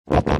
Welcome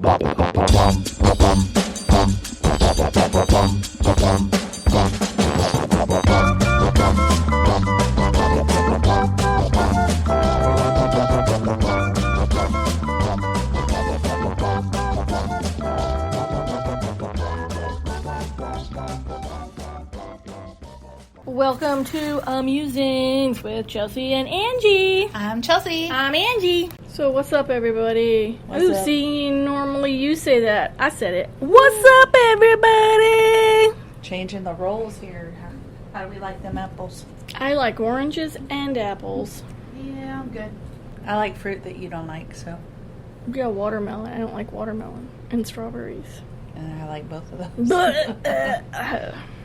to Amusings with Chelsea and Angie. I'm Chelsea. I'm Angie. So what's up, everybody? What's up? See, normally you say that. I said it. What's up, everybody? Changing the roles here. How do we like them apples? I like oranges and apples. Yeah, I'm good. I like fruit that you don't like, so. Yeah, watermelon. I don't like watermelon. And strawberries. And I like both of those.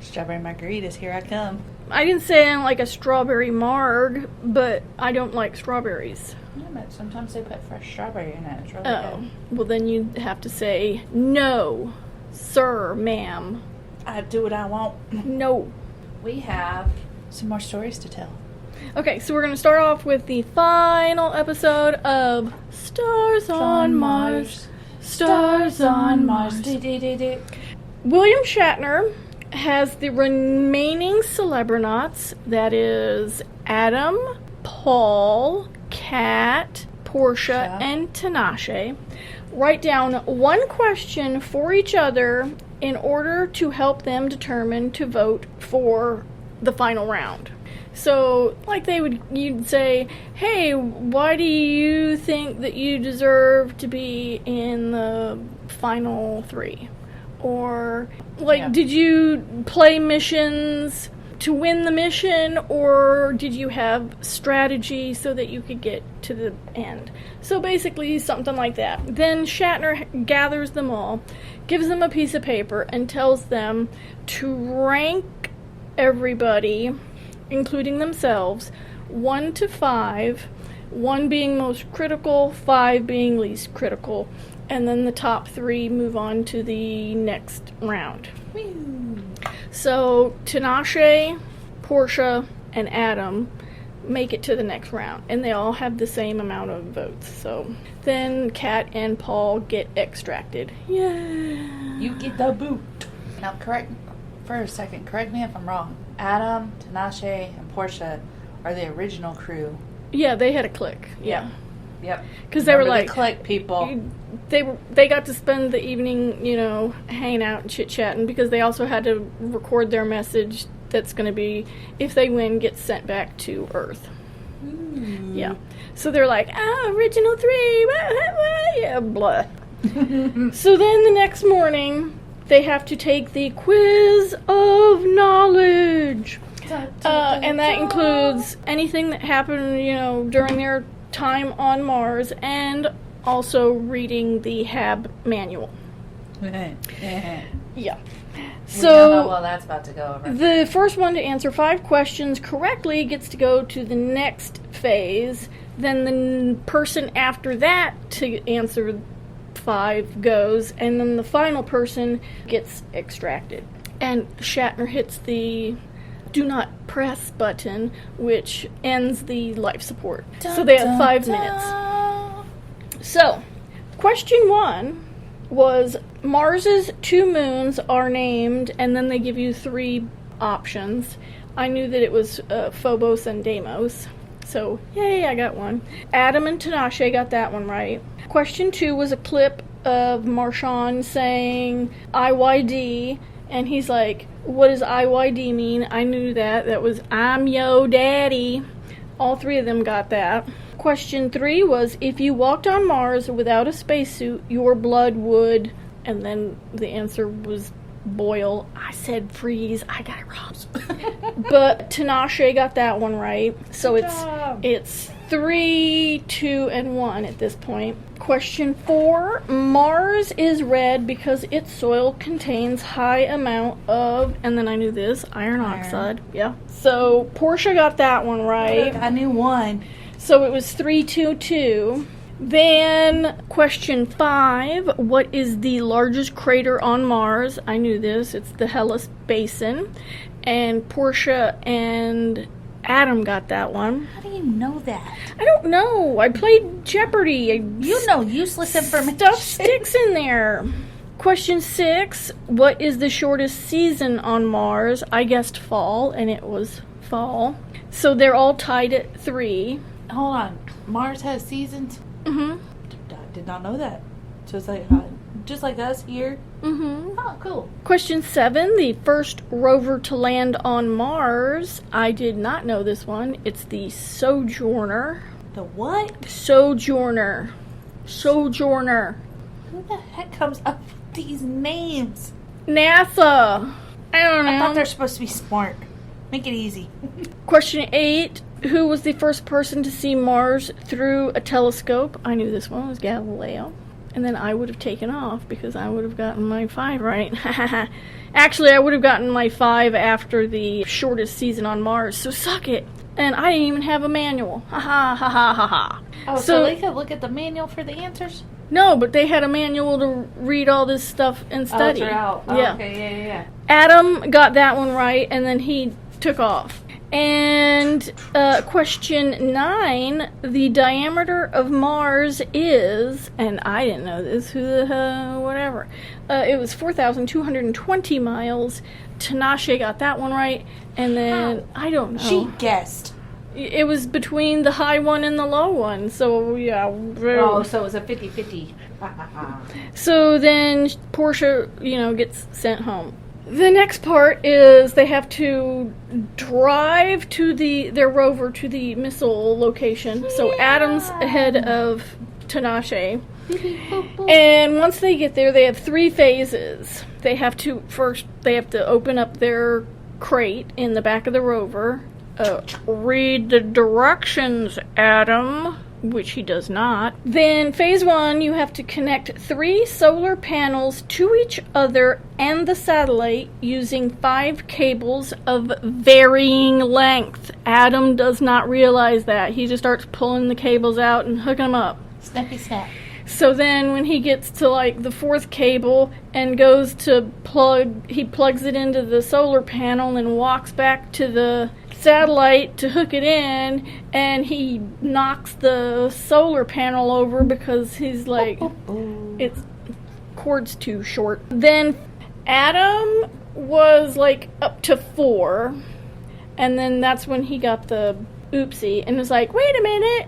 Strawberry margaritas, here I come. I didn't say I don't like a strawberry marg, but I don't like strawberries. Yeah, but sometimes they put fresh strawberry in it. It's really Oh, good. well then you have to say, no, sir, ma'am. I do what I want. No. We have some more stories to tell. Okay, so we're going to start off with the final episode of Stars on Mars. Stars on Mars. William Shatner has the remaining celebranauts, that is Adam, Paul, Kat, Portia, and Tinashe, write down one question for each other in order to help them determine to vote for the final round. So, like you'd say, hey, why do you think that you deserve to be in the final three? Or, did you play missions to win the mission, or did you have strategy so that you could get to the end? So basically, something like that. Then Shatner gathers them all, gives them a piece of paper, and tells them to rank everybody, including themselves, 1 to 5, 1 being most critical, 5 being least critical, and then the top 3 move on to the next round. Woo. So Tinashe, Portia, and Adam make it to the next round, and they all have the same amount of votes. So then Kat and Paul get extracted. Yeah. You get the boot. Now, correct me if I'm wrong. Adam, Tinashe, and Portia are the original crew. Yeah, they had a clique. Yeah. Yep. Because they were Remember like, the clique people. They got to spend the evening, hanging out and chit-chatting, because they also had to record their message that's going to be, if they win, gets sent back to Earth. Ooh. Yeah. So they're like, original 3, yeah, blah. So then the next morning, they have to take the quiz of knowledge. And that includes anything that happened, during their time on Mars, and also reading the HAB manual. Yeah. We know how well that's about to go over. The first one to answer 5 questions correctly gets to go to the next phase. Then the person after that to answer 5 goes, and then the final person gets extracted. And Shatner hits the do not press button, which ends the life support. So they have 5 minutes. So, question 1 was, Mars's 2 moons are named, and then they give you 3 options. I knew that it was Phobos and Deimos. So, yay, I got one. Adam and Tinashe got that one right. Question 2 was a clip of Marchand saying IYD, and he's like, what does IYD mean? I knew that. That was, I'm yo daddy. All 3 of them got that. Question 3 was, if you walked on Mars without a spacesuit, your blood would, and then the answer was boil. I said freeze. I got it wrong. But Tinashe got that one right. So it's 3, 2, and 1 at this point. Question 4, Mars is red because its soil contains high amount of, and then I knew this, iron oxide. Yeah. So Portia got that one right. I knew 1. So it was 3, 2, 2. Then question 5, what is the largest crater on Mars? I knew this. It's the Hellas Basin. And Portia and Adam got that one. How do you know that? I don't know. I played Jeopardy. You know useless information. Stuff sticks in there. Question 6. What is the shortest season on Mars? I guessed fall, and it was fall. So they're all tied at 3. Hold on. Mars has seasons? Mm-hmm. I did not know that. Just like us here? Mm-hmm. Oh, cool. Question 7. The first rover to land on Mars. I did not know this one. It's the Sojourner. The what? Sojourner. Sojourner. Who the heck comes up with these names? NASA. I don't know. I thought they're supposed to be smart. Make it easy. Question 8. Who was the first person to see Mars through a telescope? I knew this one was Galileo. And then I would have taken off because I would have gotten my 5 right. Actually, I would have gotten my 5 after the shortest season on Mars, so suck it. And I didn't even have a manual. Ha ha ha ha ha ha. Oh, so they could look at the manual for the answers? No, but they had a manual to read all this stuff and study. Oh, yeah. Okay, yeah. Adam got that one right, and then he took off. And question 9, the diameter of Mars is, and I didn't know this, whatever. It was 4,220 miles. Tinashe got that one right, and then, I don't know. She guessed. It was between the high one and the low one, so yeah. Oh, so it was a 50-50. So then Portia, gets sent home. The next part is they have to drive to their rover to the missile location. Yeah. So Adam's ahead of Tinashe. And once they get there, they have 3 phases. They have to open up their crate in the back of the rover. Read the directions, Adam. Which he does not. Then phase 1, you have to connect 3 solar panels to each other and the satellite using 5 cables of varying length. Adam does not realize that. He just starts pulling the cables out and hooking them up. Snappy snap. So then when he gets to the 4th cable and goes to he plugs it into the solar panel and walks back to the satellite to hook it in, and he knocks the solar panel over because he's it's cord's too short. Then Adam was up to 4, and then that's when he got the oopsie and was like, wait a minute,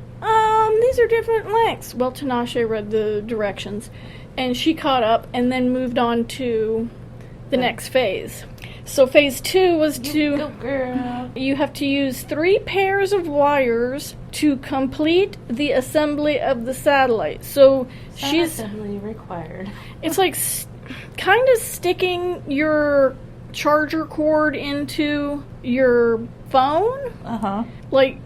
these are different lengths. Well, Tinashe read the directions, and she caught up and then moved on to the next phase. So phase 2 was you have to use 3 pairs of wires to complete the assembly of the satellite. So assembly required. It's kind of sticking your charger cord into your phone. Uh-huh.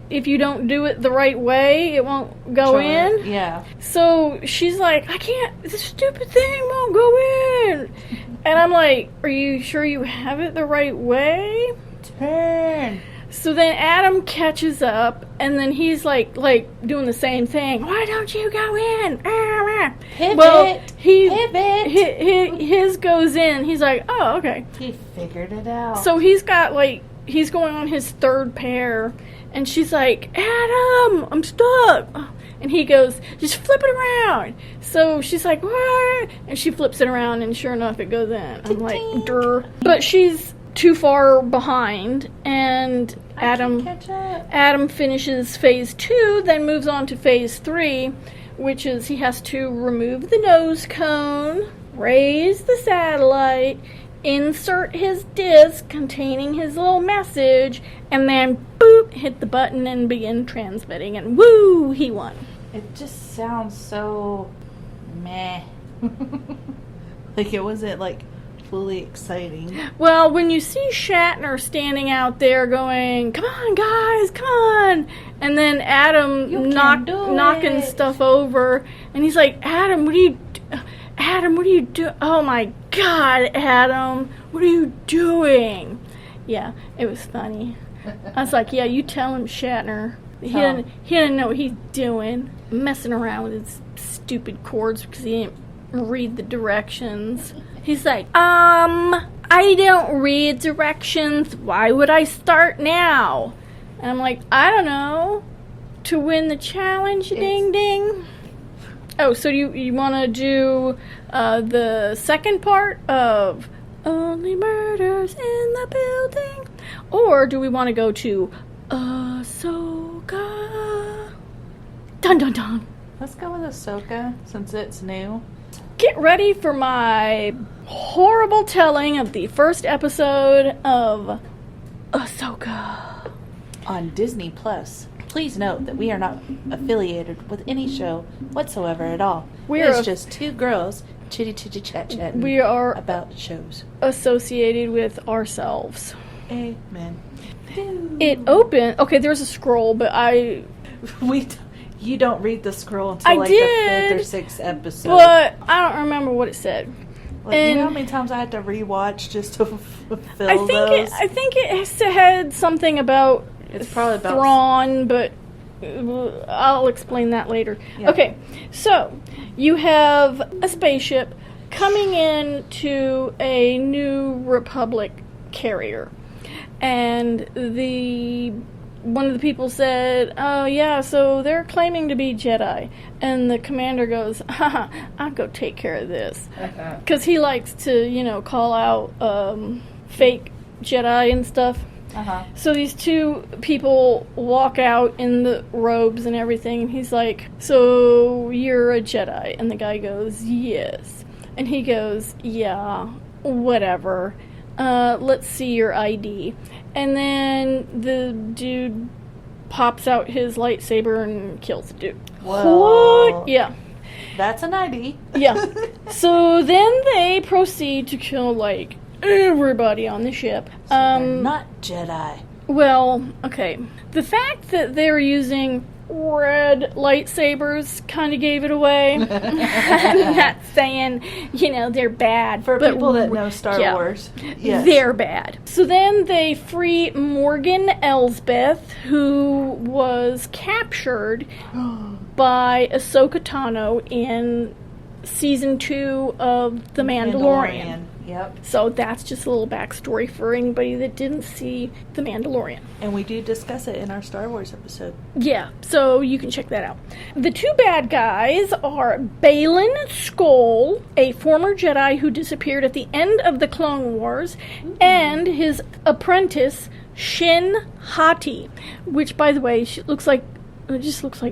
If you don't do it the right way, it won't go in. Yeah. So she's like, I can't, this stupid thing won't go in. And I'm like, are you sure you have it the right way? Turn. So then Adam catches up, and then he's doing the same thing. Why don't you go in? Pivot. Well, Pivot. His goes in. He's like, oh, okay. He figured it out. So he's got he's going on his 3rd pair, and she's like, Adam, I'm stuck. And he goes, just flip it around. So she's like, what? And she flips it around, and sure enough, it goes in. I'm like, durr. But she's too far behind, and Adam finishes phase 2, then moves on to phase 3, which is he has to remove the nose cone, raise the satellite, insert his disc containing his little message, and then boop, hit the button and begin transmitting, and woo, he won. It just sounds so meh. It wasn't fully exciting. Well, when you see Shatner standing out there going, come on guys, come on, and then Adam knocking stuff over, and he's like, Adam, what are you doing? Oh my God, Adam, what are you doing? Yeah, it was funny. I was like, yeah, you tell him, Shatner. He didn't know what he's doing, messing around with his stupid cords because he didn't read the directions. He's like, I don't read directions. Why would I start now? And I'm like, I don't know. To win the challenge, ding ding. Oh, so you want to do the second part of Only Murders in the Building? Or do we want to go to Ahsoka? Dun dun dun. Let's go with Ahsoka, since it's new. Get ready for my horrible telling of the first episode of Ahsoka. On Disney Plus. Please note that we are not affiliated with any show whatsoever at all. It's just two girls chitty-chitty-chat-chatting we are about shows. Associated with ourselves. Amen. It opened... Okay, there's a scroll, but You don't read the scroll until the 5th or 6th episode. But I don't remember what it said. You know how many times I had to rewatch just to fill those? I think it had something about... It's probably about Thrawn, but I'll explain that later. Yeah. Okay, so you have a spaceship coming into a New Republic carrier, and one of the people said, "Oh yeah, so they're claiming to be Jedi," and the commander goes, "Haha, I'll go take care of this," because he likes to, call out fake Jedi and stuff. So these two people walk out in the robes and everything, and he's like, "So you're a Jedi?" And the guy goes, "Yes." And he goes, "Yeah, whatever. Let's see your ID." And then the dude pops out his lightsaber and kills the dude. Whoa. What? Yeah. That's an ID. Yeah. So then they proceed to kill, everybody on the ship. So they're not Jedi. Well, okay. The fact that they're using red lightsabers kind of gave it away. I'm not saying, they're bad. For people that know Star Wars. Yes. They're bad. So then they free Morgan Elsbeth, who was captured by Ahsoka Tano in Season 2 of The Mandalorian. Yep. So that's just a little backstory for anybody that didn't see The Mandalorian. And we do discuss it in our Star Wars episode. Yeah, so you can check that out. The two bad guys are Baylan Skoll, a former Jedi who disappeared at the end of the Clone Wars, and his apprentice, Shin Hati, which, by the way, just looks like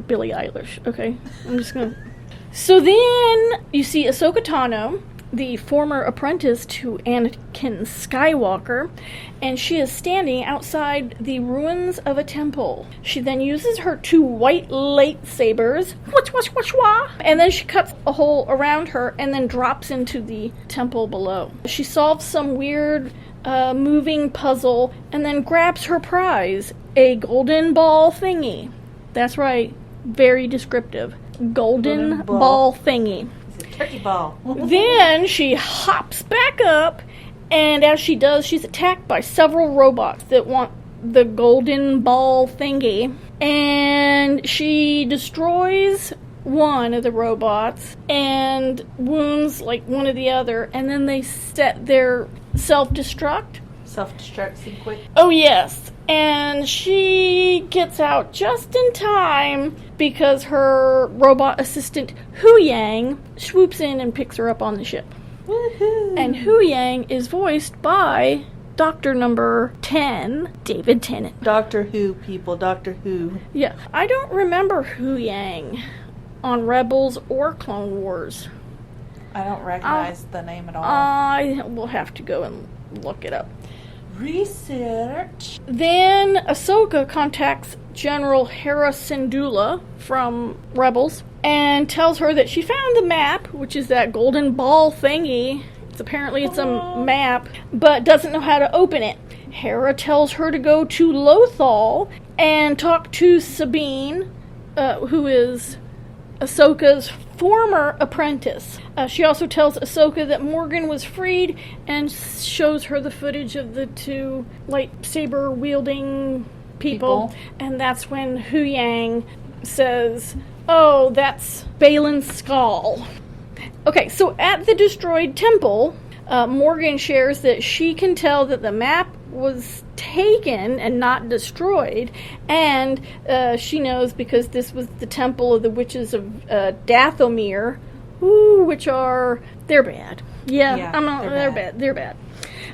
Billie Eilish. Okay, I'm just gonna... So then you see Ahsoka Tano, the former apprentice to Anakin Skywalker, and she is standing outside the ruins of a temple. She then uses her two white lightsabers, and then she cuts a hole around her and then drops into the temple below. She solves some weird moving puzzle and then grabs her prize, a golden ball thingy. That's right, very descriptive. Golden ball thingy. Turkey ball. Then she hops back up, and as she does, she's attacked by several robots that want the golden ball thingy. And she destroys one of the robots and wounds one of the other, and then they set their self-destruct. Self-destruct sequence. Oh, yes. And she gets out just in time because her robot assistant, Hu Yang, swoops in and picks her up on the ship. Woohoo! And Hu Yang is voiced by Doctor Number 10, David Tennant. Doctor Who, people. Doctor Who. Yeah. I don't remember Hu Yang on Rebels or Clone Wars. I don't recognize the name at all. I will have to go and look it up. Research. Then Ahsoka contacts General Hera Syndulla from Rebels and tells her that she found the map, which is that golden ball thingy. Apparently it's a map, but doesn't know how to open it. Hera tells her to go to Lothal and talk to Sabine, who is Ahsoka's former apprentice. She also tells Ahsoka that Morgan was freed and shows her the footage of the two lightsaber-wielding people. And that's when Hu Yang says, "Oh, that's Baylan Skoll." Okay, so at the destroyed temple, Morgan shares that she can tell that the map was taken and not destroyed, and she knows because this was the temple of the witches of Dathomir, which are, they're bad. Yeah, they're bad.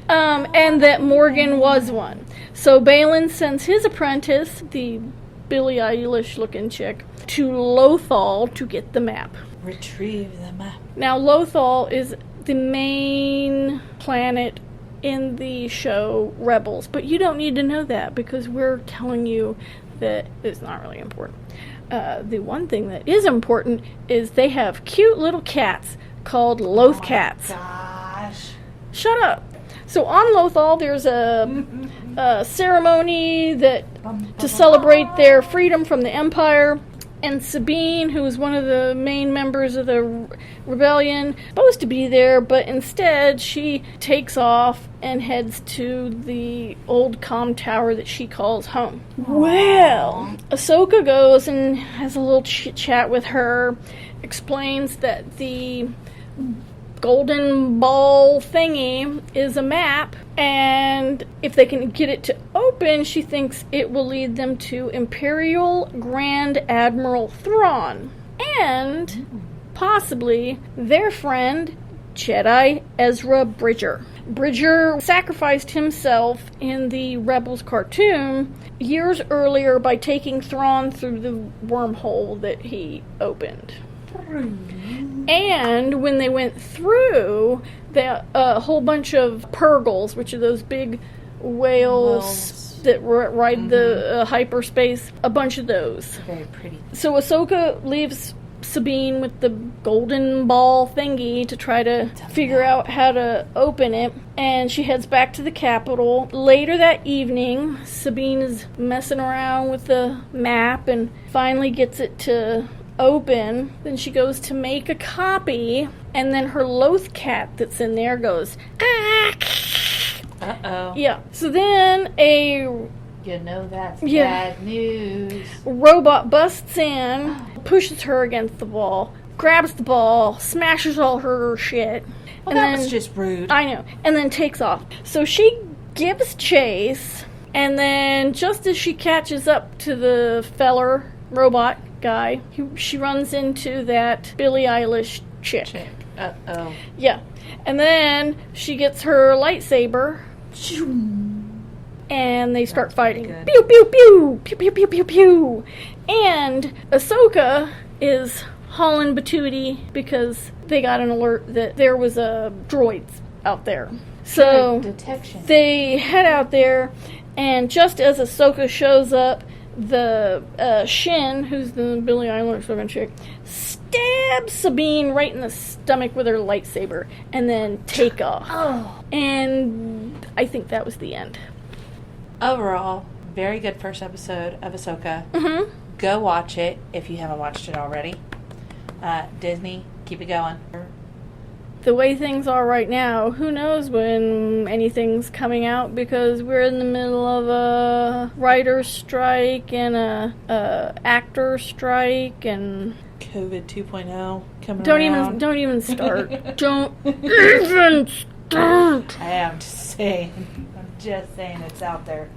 And that Morgan was one. So Balin sends his apprentice, the Billie Eilish-looking chick, to Lothal to get the map. Retrieve the map. Now, Lothal is the main planet in the show Rebels, but you don't need to know that because we're telling you that it's not really important. The one thing that is important is they have cute little cats called Loth cats. Gosh. Shut up. So on Lothal, there's a ceremony to celebrate their freedom from the Empire. And Sabine, who is one of the main members of the rebellion, supposed to be there, but instead she takes off and heads to the old comm tower that she calls home. Well, Ahsoka goes and has a little chit-chat with her, explains that the golden ball thingy is a map, and if they can get it to open, she thinks it will lead them to Imperial Grand Admiral Thrawn and possibly their friend Jedi Ezra Bridger. Bridger sacrificed himself in the Rebels cartoon years earlier by taking Thrawn through the wormhole that he opened. And when they went through, a whole bunch of purgles, which are those big whales that ride the hyperspace, a bunch of those. Very pretty. So Ahsoka leaves Sabine with the golden ball thingy to try to figure out how to open it, and she heads back to the capital. Later that evening, Sabine is messing around with the map and finally gets it to open. Then she goes to make a copy, and then her Loth cat that's in there goes, ah! Uh-oh. Yeah. So then that's bad news. Robot busts in, pushes her against the wall, grabs the ball, smashes all her shit. Well, that was just rude. I know. And then takes off. So she gives chase, and then just as she catches up to the feller robot guy, she runs into that Billie Eilish chick. Uh-oh. Yeah. And then she gets her lightsaber, and they start fighting. Pew, pew, pew! Pew, pew, pew, pew, pew! And Ahsoka is hauling Batootie because they got an alert that there was droids out there. So detection. They head out there, and just as Ahsoka shows up, the Shin, who's the Billie Eilish looking chick, stabs Sabine right in the stomach with her lightsaber and then take off. Oh. And I think that was the end. Overall, very good first episode of Ahsoka. Mm-hmm. Go watch it if you haven't watched it already. Disney, keep it going. The way things are right now, who knows when anything's coming out, because we're in the middle of a writer's strike and a actor strike and COVID 2.0 coming around. Don't even start. Don't even start. I am just saying it's out there.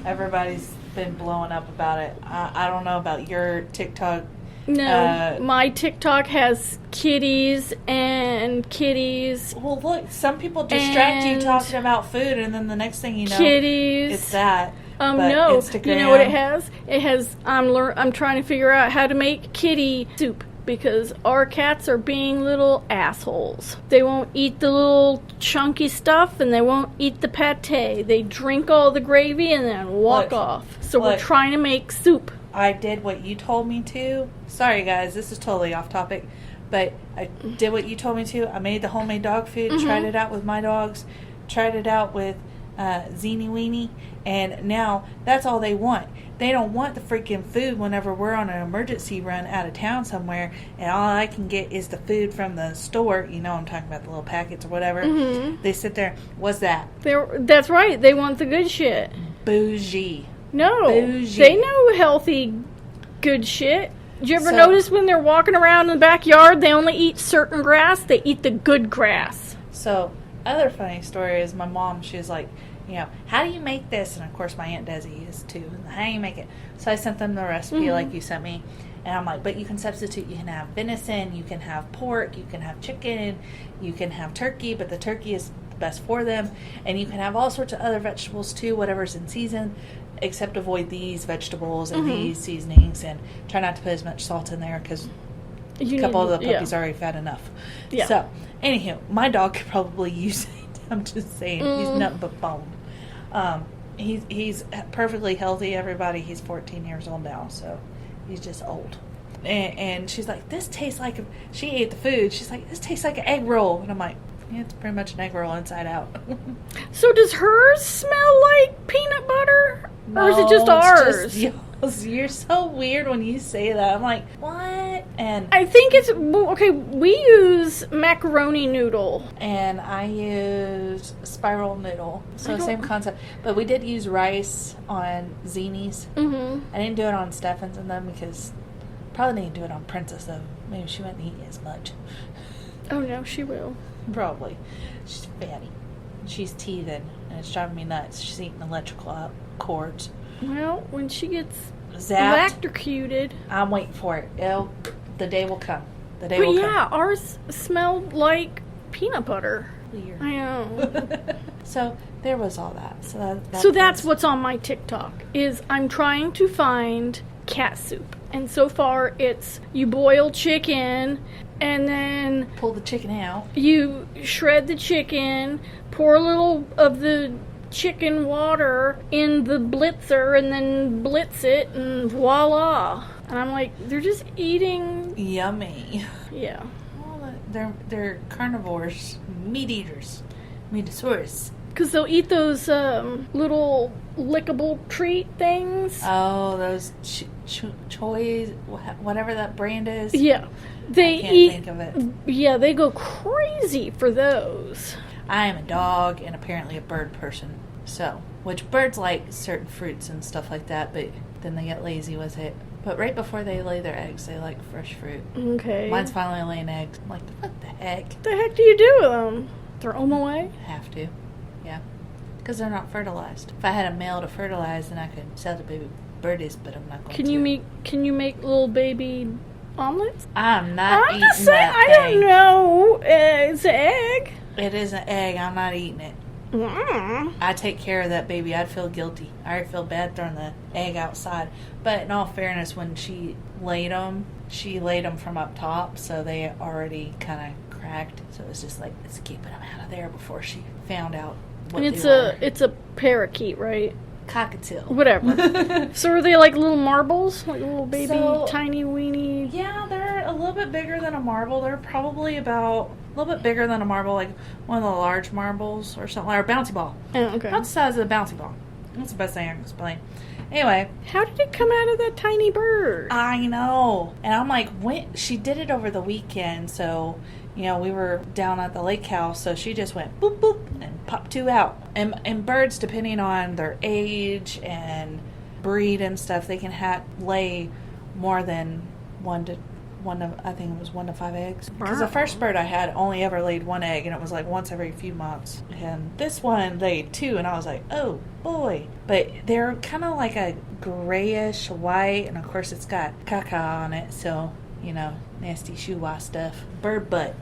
Everybody's been blowing up about it. I don't know about your TikTok. No, my TikTok has kitties and kitties. Well, look, some people distract you talking about food, and then the next thing you know, kitties. It's that. No, Instagram. You know what it has? It has. I'm trying to figure out how to make kitty soup because our cats are being little assholes. They won't eat the little chunky stuff, and they won't eat the pate. They drink all the gravy and then walk off. So we're trying to make soup. I did what you told me to. Sorry, guys, this is totally off topic. But I did what you told me to. I made the homemade dog food, tried it out with my dogs, tried it out with Zeenie Weenie, and now that's all they want. They don't want the freaking food whenever we're on an emergency run out of town somewhere, and all I can get is the food from the store. You know I'm talking about the little packets or whatever. Mm-hmm. They sit there, what's that? That's right. They want the good shit. Bougie. No, Bougie. They know healthy, good shit. Did you ever notice when they're walking around in the backyard, they only eat certain grass? They eat the good grass. So, other funny story is my mom, she was like, how do you make this? And of course my Aunt Desi is too. How do you make it? So I sent them the recipe like you sent me. And I'm like, but you can substitute. You can have venison, you can have pork, you can have chicken, you can have turkey, but the turkey is the best for them. And you can have all sorts of other vegetables too, whatever's in season, except avoid these vegetables and these seasonings, and try not to put as much salt in there because a couple of the puppies are already fat enough. Yeah. So, anywho, my dog could probably use it. I'm just saying, he's nothing but bone. He's perfectly healthy, everybody. He's 14 years old now, so he's just old. And she's like, this tastes like she ate the food. She's like, this tastes like an egg roll. And I'm like, yeah, it's pretty much an egg roll inside out. So does hers smell like peanut butter? No, or is it just ours? You're so weird when you say that. I'm like, what? And I think it's, okay, we use macaroni noodle. And I use spiral noodle. So same concept. But we did use rice on Zini's. I didn't do it on Stefan's and them because probably didn't do it on Princess, though. Maybe she wouldn't eat as much. Oh, no, she will. Probably. She's fatty. She's teething, and it's driving me nuts. She's eating electrical cords. Well, when she gets electrocuted, I'm waiting for it. The day will come. The day will come. Yeah, ours smelled like peanut butter. Weird. I know. So there was all that. So that's what's on my TikTok. Is I'm trying to find cat soup, and so far it's you boil chicken. And then pull the chicken out. You shred the chicken, pour a little of the chicken water in the blitzer, and then blitz it, and voila. And I'm like, they're just eating. Yummy. Yeah. Well, they're carnivores, meat eaters, meatosaurus. Because they'll eat those little lickable treat things. Oh, those choys, whatever that brand is. Yeah. I can't think of it. Yeah, they go crazy for those. I am a dog and apparently a bird person. So, which birds like certain fruits and stuff like that, but then they get lazy with it. But right before they lay their eggs, they like fresh fruit. Okay. Mine's finally laying eggs. I'm like, what the heck? What the heck do you do with them? Throw them away? Have to. Yeah. Because they're not fertilized. If I had a male to fertilize, then I could sell the baby birdies, but I'm not going to. Can you make little baby omelets? I'm not eating just saying, that I don't know. It's an egg. It is an egg. I'm not eating it. I take care of that baby. I'd feel guilty. I already feel bad throwing the egg outside. But in all fairness, when she laid them from up top, so they already kind of cracked. So it was just like, let's keep them out of there before she found out what and it's a parakeet, right? Cockatiel. Whatever. So are they like little marbles? Like little baby, tiny, weeny? Yeah, they're a little bit bigger than a marble. They're probably about a little bit bigger than a marble, like one of the large marbles or something, or a bouncy ball. Oh, okay. About the size of a bouncy ball. That's the best thing I can explain. Anyway. How did it come out of that tiny bird? I know. And I'm like, she did it over the weekend, so, we were down at the lake house, so she just went boop, boop, and popped two out. And birds, depending on their age and breed and stuff, they can lay more than one to 5 eggs. Because the first bird I had only ever laid one egg, and it was like once every few months. And this one laid 2, and I was like, oh boy. But they're kind of like a grayish white, and of course it's got caca on it, so, nasty chua stuff. Bird butt.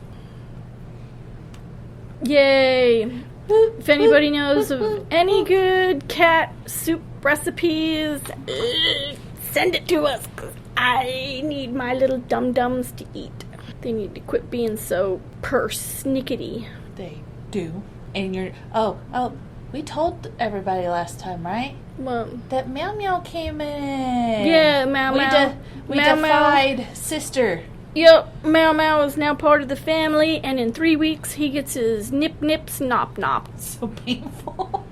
Yay. If anybody knows of any good cat soup recipes, send it to us, because I need my little dum-dums to eat. They need to quit being so persnickety. They do. And we told everybody last time, right? Well, that Meow Meow came in. Yeah, Meow Meow. We defied Sister. Yep, Meow Meow is now part of the family, and in 3 weeks he gets his nip snop nop. It's so painful.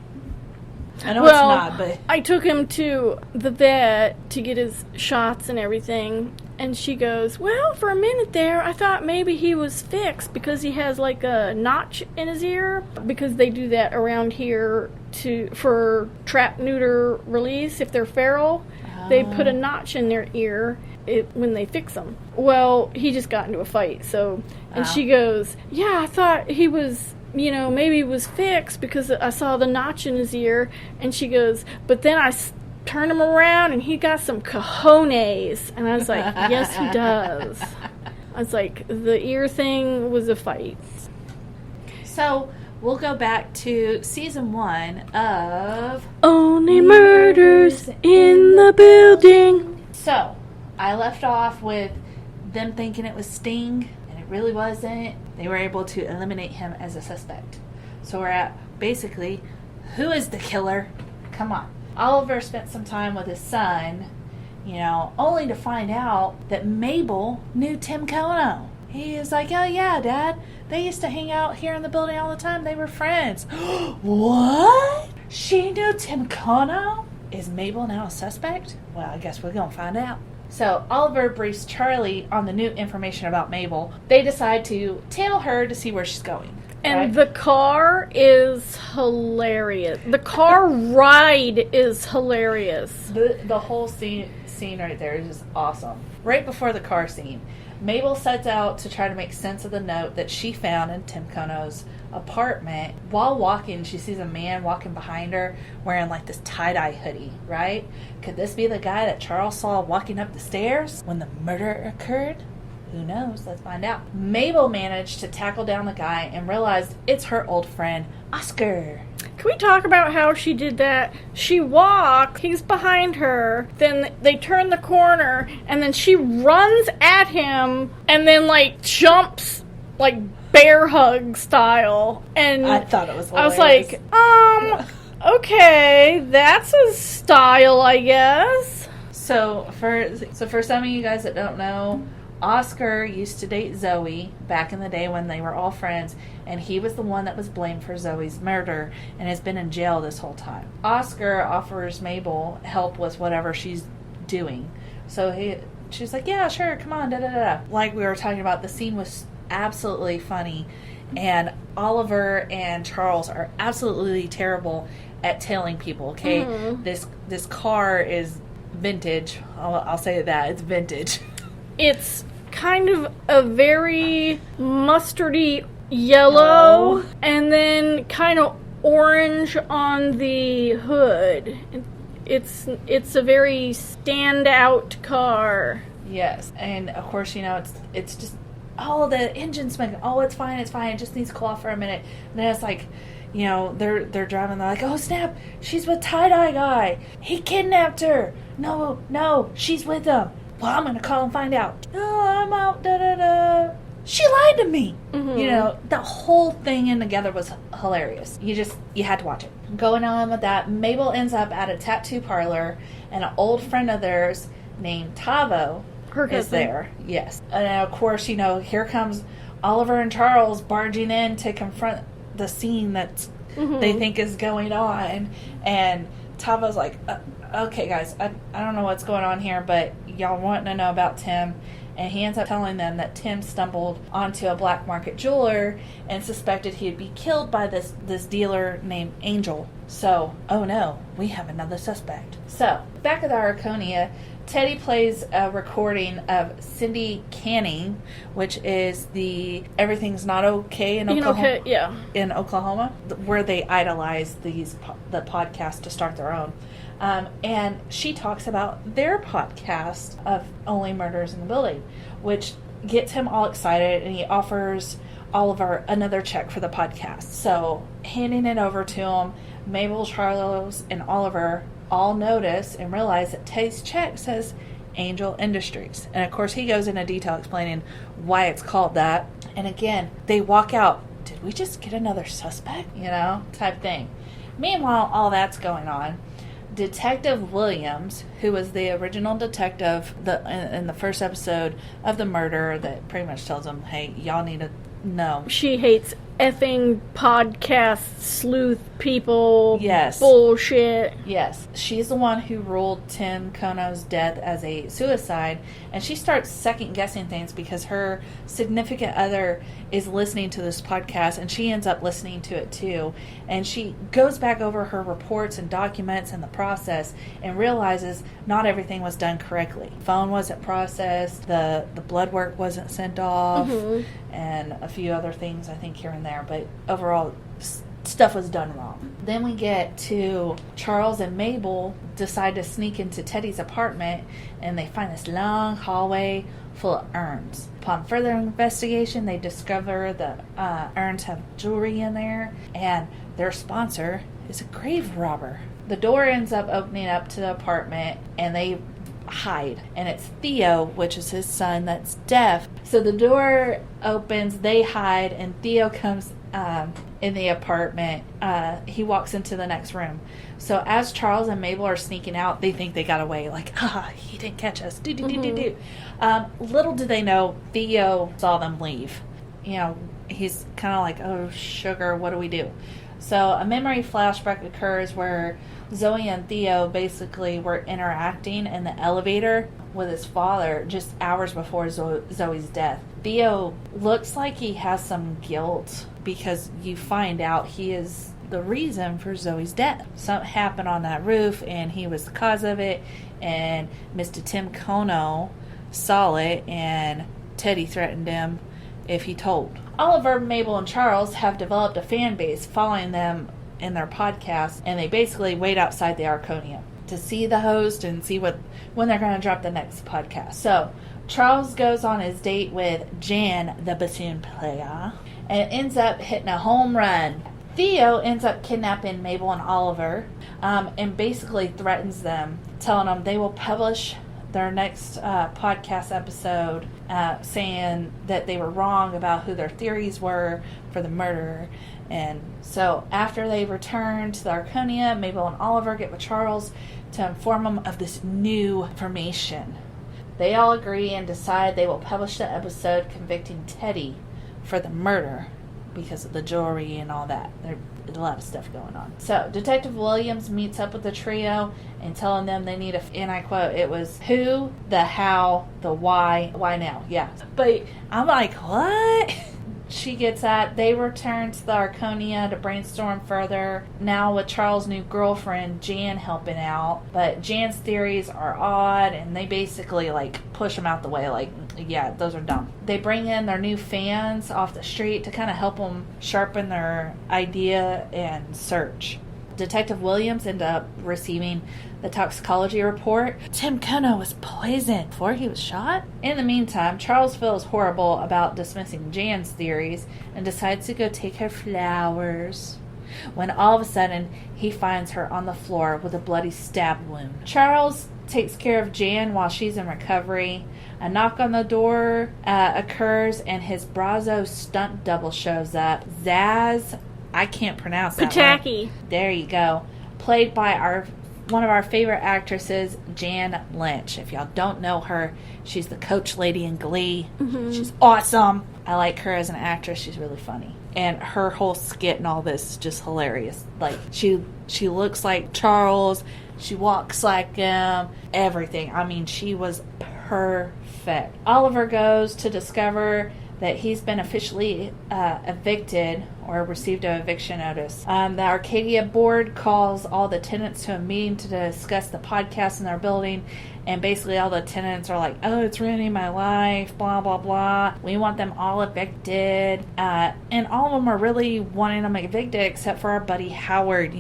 I know it's not, but I took him to the vet to get his shots and everything, and she goes, well, for a minute there, I thought maybe he was fixed because he has like a notch in his ear, because they do that around here for trap neuter release. If they're feral, they put a notch in their ear when they fix them. Well, he just got into a fight, so, and she goes, yeah, I thought he was maybe it was fixed because I saw the notch in his ear. And she goes, but then I turned him around and he got some cojones. And I was like, yes, he does. I was like, the ear thing was a fight. So we'll go back to season 1 of Only Murders in the Building. So I left off with them thinking it was Sting, and it really wasn't. They were able to eliminate him as a suspect. So we're at, basically, who is the killer? Come on. Oliver spent some time with his son, only to find out that Mabel knew Tim Kono. He was like, oh yeah, Dad, they used to hang out here in the building all the time. They were friends. What? She knew Tim Kono? Is Mabel now a suspect? Well, I guess we're going to find out. So Oliver briefs Charlie on the new information about Mabel. They decide to tail her to see where she's going. And the car is hilarious. The car ride is hilarious. The whole scene right there is just awesome. Right before the car scene, Mabel sets out to try to make sense of the note that she found in Tim Kono's apartment. While walking, she sees a man walking behind her wearing like this tie-dye hoodie, right? Could this be the guy that Charles saw walking up the stairs when the murder occurred? Who knows? Let's find out. Mabel managed to tackle down the guy and realized it's her old friend, Oscar. Can we talk about how she did that? She walked, he's behind her, then they turn the corner, and then she runs at him, and then, jumps, bear hug style. And I thought it was hilarious. I was like, okay, that's a style, I guess. So for some of you guys that don't know, Oscar used to date Zoe back in the day when they were all friends, and he was the one that was blamed for Zoe's murder and has been in jail this whole time. Oscar offers Mabel help with whatever she's doing. So she's like, yeah, sure, come on, da-da-da. Like we were talking about, the scene was absolutely funny, and Oliver and Charles are absolutely terrible at tailing people, okay? Mm-hmm. This car is vintage. I'll say that. It's vintage. It's kind of a very mustardy yellow, and then kind of orange on the hood. It's a very standout car. Yes, and of course, it's just, the engine's smoking. Oh, it's fine. It just needs to cool off for a minute. And then it's like, they're driving. They're like, oh snap, she's with tie-dye guy. He kidnapped her. No, she's with him. Well, I'm going to call and find out. Oh, I'm out, da-da-da. She lied to me. Mm-hmm. The whole thing in together was hilarious. You had to watch it. Going on with that, Mabel ends up at a tattoo parlor, and an old friend of theirs named Tavo is there. Yes. And of course, here comes Oliver and Charles barging in to confront the scene that they think is going on. And Tavo's like, okay, guys, I don't know what's going on here, but y'all want to know about Tim. And he ends up telling them that Tim stumbled onto a black market jeweler and suspected he'd be killed by this dealer named Angel. So, oh no, we have another suspect. So, back at the Arconia, Teddy plays a recording of Cindy Canning, which is the Everything's Not Okay in Oklahoma. In Oklahoma, where they idolize the podcast to start their own. And she talks about their podcast of Only Murders in the Building, which gets him all excited, and he offers Oliver another check for the podcast. So, handing it over to him, Mabel, Charles, and Oliver all notice and realize that Teddy's check says Angel Industries. And of course, he goes into detail explaining why it's called that. And again, they walk out. Did we just get another suspect? Type thing. Meanwhile, all that's going on. Detective Williams, who was the original detective in the first episode of the murder, that pretty much tells them, hey, y'all need to know. She hates effing podcast sleuth people. Yes. Bullshit. Yes. She's the one who ruled Tim Kono's death as a suicide, and she starts second guessing things because her significant other is listening to this podcast, and she ends up listening to it too. And she goes back over her reports and documents and the process and realizes not everything was done correctly. Phone wasn't processed, the blood work wasn't sent off, and a few other things I think here and there. there, but overall, stuff was done wrong. Then we get to Charles and Mabel decide to sneak into Teddy's apartment, and they find this long hallway full of urns. Upon further investigation, they discover the urns have jewelry in there, and their sponsor is a grave robber. The door ends up opening up to the apartment, and they hide. And it's Theo, which is his son, that's deaf. So the door opens, they hide, and Theo comes in the apartment. He walks into the next room. So as Charles and Mabel are sneaking out, they think they got away. Like, he didn't catch us. Little do they know, Theo saw them leave. You know, he's kind of like, oh, sugar, what do we do? So a memory flashback occurs where Zoe and Theo basically were interacting in the elevator with his father just hours before Zoe's death. Theo looks like he has some guilt because you find out he is the reason for Zoe's death. Something happened on that roof and he was the cause of it, and Mr. Tim Kono saw it, and Teddy threatened him if he told. Oliver, Mabel, and Charles have developed a fan base following them in their podcast, and they basically wait outside the Arconia to see the host and see when they're going to drop the next podcast. So Charles goes on his date with Jan, the bassoon player, and ends up hitting a home run. Theo ends up kidnapping Mabel and Oliver, and basically threatens them, telling them they will publish their next podcast episode, saying that they were wrong about who their theories were for the murder. And so after they return to the Arconia, Mabel and Oliver get with Charles to inform them of this new information. They all agree and decide they will publish the episode convicting Teddy for the murder because of the jewelry and all that. There's a lot of stuff going on. So Detective Williams meets up with the trio and telling them they need and I quote, it was who, the how, the why now. Yeah. But I'm like, what? She gets at, they return to the Arconia to brainstorm further, now with Charles' new girlfriend, Jan, helping out. But Jan's theories are odd, and they basically, push them out the way, yeah, those are dumb. They bring in their new fans off the street to kind of help them sharpen their idea and search. Detective Williams ended up receiving the toxicology report. Tim Kono was poisoned before he was shot. In the meantime, Charles feels horrible about dismissing Jan's theories and decides to go take her flowers, when all of a sudden he finds her on the floor with a bloody stab wound. Charles takes care of Jan while she's in recovery. A knock on the door occurs, and his Brazo stunt double shows up. Zaz, I can't pronounce that. Pataki. There you go. Played by one of our favorite actresses, Jan Lynch. If y'all don't know her, she's the coach lady in Glee. Mm-hmm. She's awesome. I like her as an actress. She's really funny. And her whole skit and all this is just hilarious. She looks like Charles. She walks like him. Everything. I mean, she was perfect. Oliver goes to discover that he's been officially evicted or received an eviction notice. The Arcadia board calls all the tenants to a meeting to discuss the podcast in their building, and basically all the tenants are like, oh, it's ruining my life, blah, blah, blah. We want them all evicted. And all of them are really wanting them evicted except for our buddy Howard,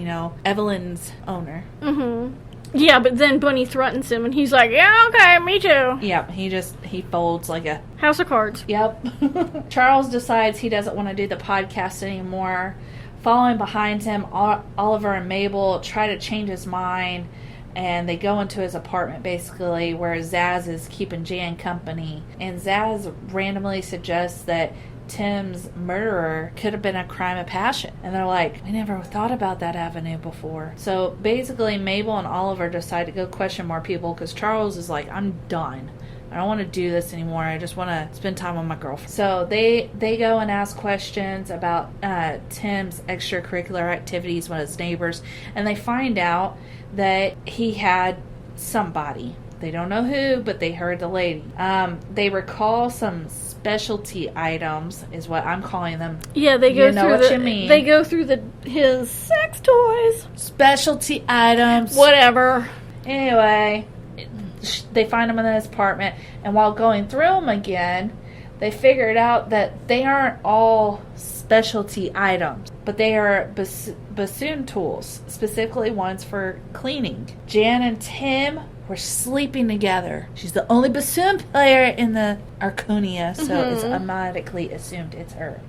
Evelyn's owner. Mm-hmm. Yeah, but then Bunny threatens him, and he's like, yeah, okay, me too. Yep, he folds like a house of cards. Yep. Charles decides he doesn't want to do the podcast anymore. Following behind him, Oliver and Mabel try to change his mind, and they go into his apartment, basically, where Zaz is keeping Jan company. And Zaz randomly suggests that Tim's murderer could have been a crime of passion. And they're like, we never thought about that avenue before. So basically, Mabel and Oliver decide to go question more people because Charles is like, I'm done. I don't want to do this anymore. I just want to spend time with my girlfriend. So they go and ask questions about Tim's extracurricular activities with his neighbors. And they find out that he had somebody. They don't know who, but they heard the lady. They recall some specialty items, is what I'm calling them. Yeah, they go through They go through his sex toys. Specialty items. Whatever. Anyway, they find him in his apartment, and while going through them again, they figured out that they aren't all specialty items, but they are bassoon tools, specifically ones for cleaning. Jan and Tim were sleeping together. She's the only bassoon player in the Arconia, so it's automatically assumed it's her.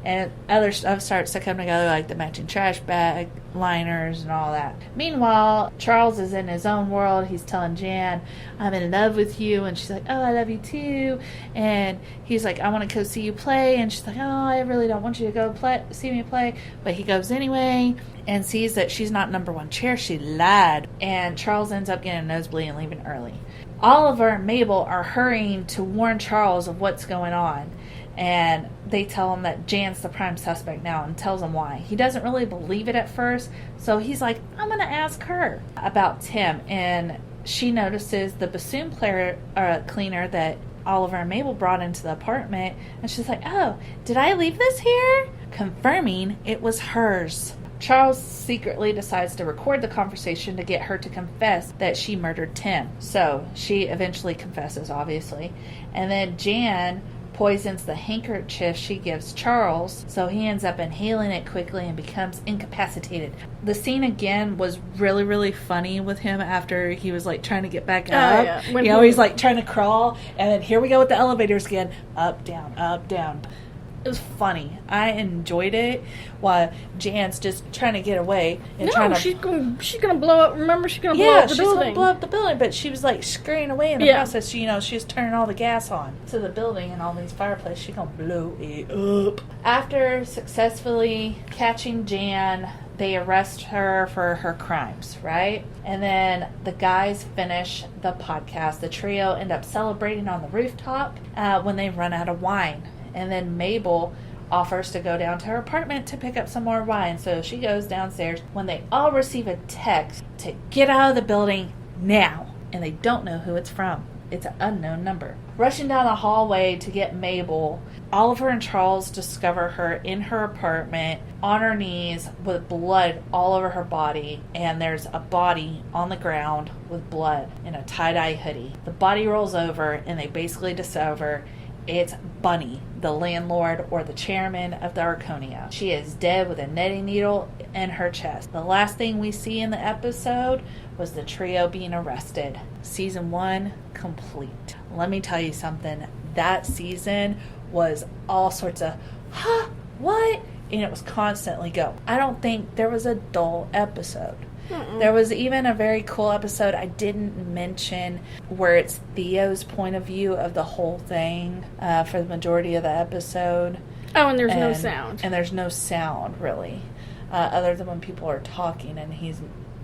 And other stuff starts to come together, like the matching trash bag, liners, and all that. Meanwhile, Charles is in his own world. He's telling Jan, I'm in love with you. And she's like, oh, I love you too. And he's like, I want to go see you play. And she's like, oh, I really don't want you to go see me play. But he goes anyway and sees that she's not number one chair. She lied. And Charles ends up getting a nosebleed and leaving early. Oliver and Mabel are hurrying to warn Charles of what's going on. And they tell him that Jan's the prime suspect now and tells him why. He doesn't really believe it at first, so he's like, I'm going to ask her about Tim. And she notices the bassoon player cleaner that Oliver and Mabel brought into the apartment, and she's like, oh, did I leave this here? Confirming it was hers. Charles secretly decides to record the conversation to get her to confess that she murdered Tim. So she eventually confesses, obviously. And then Jan poisons the handkerchief she gives Charles, so he ends up inhaling it quickly and becomes incapacitated. The scene again was really, really funny with him after he was like trying to get back up. Yeah. He's like trying to crawl, and then here we go with the elevators again. Up, down, up, down. It was funny. I enjoyed it while Jan's just trying to get away. And she's gonna blow up. Remember, she's gonna blow up the building. Yeah, she's gonna blow up the building, but she was like scurrying away in the process. She was turning all the gas on to the building and all these fireplaces. She's gonna blow it up. After successfully catching Jan, they arrest her for her crimes, right? And then the guys finish the podcast. The trio end up celebrating on the rooftop when they run out of wine. And then Mabel offers to go down to her apartment to pick up some more wine. So she goes downstairs when they all receive a text to get out of the building now. And they don't know who it's from. It's an unknown number. Rushing down the hallway to get Mabel, Oliver and Charles discover her in her apartment on her knees with blood all over her body. And there's a body on the ground with blood in a tie-dye hoodie. The body rolls over and they basically discover it's Bunny, the landlord or the chairman of the Arconia. She is dead with a knitting needle in her chest. The last thing we see in the episode was the trio being arrested. Season 1 complete. Let me tell you something. That season was all sorts of, what? And it was constantly go. I don't think there was a dull episode. There was even a very cool episode I didn't mention where it's Theo's point of view of the whole thing for the majority of the episode. Oh, and there's no sound. And there's no sound, really, other than when people are talking and he's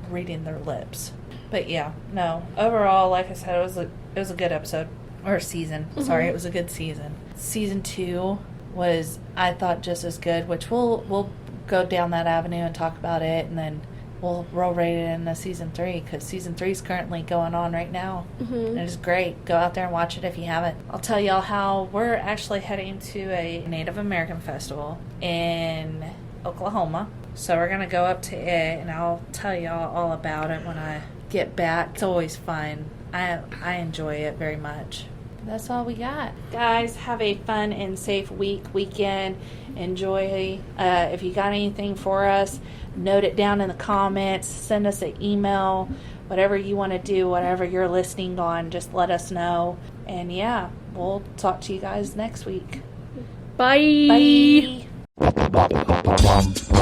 reading their lips. But yeah, no. Overall, like I said, it was a good episode. Or season. Sorry, it was a good season. Season 2 was, I thought, just as good, which we'll go down that avenue and talk about it, and then we'll roll right into season 3, because season 3 is currently going on right now. And it's great. Go out there and watch it if you haven't. I'll tell y'all how we're actually heading to a Native American festival in Oklahoma. So we're going to go up to it, and I'll tell y'all all about it when I get back. It's always fun. I enjoy it very much. That's all we got. Guys, have a fun and safe weekend. Enjoy. If you got anything for us, note it down in the comments. Send us an email. Whatever you want to do, whatever you're listening on, just let us know. And yeah, we'll talk to you guys next week. Bye. Bye.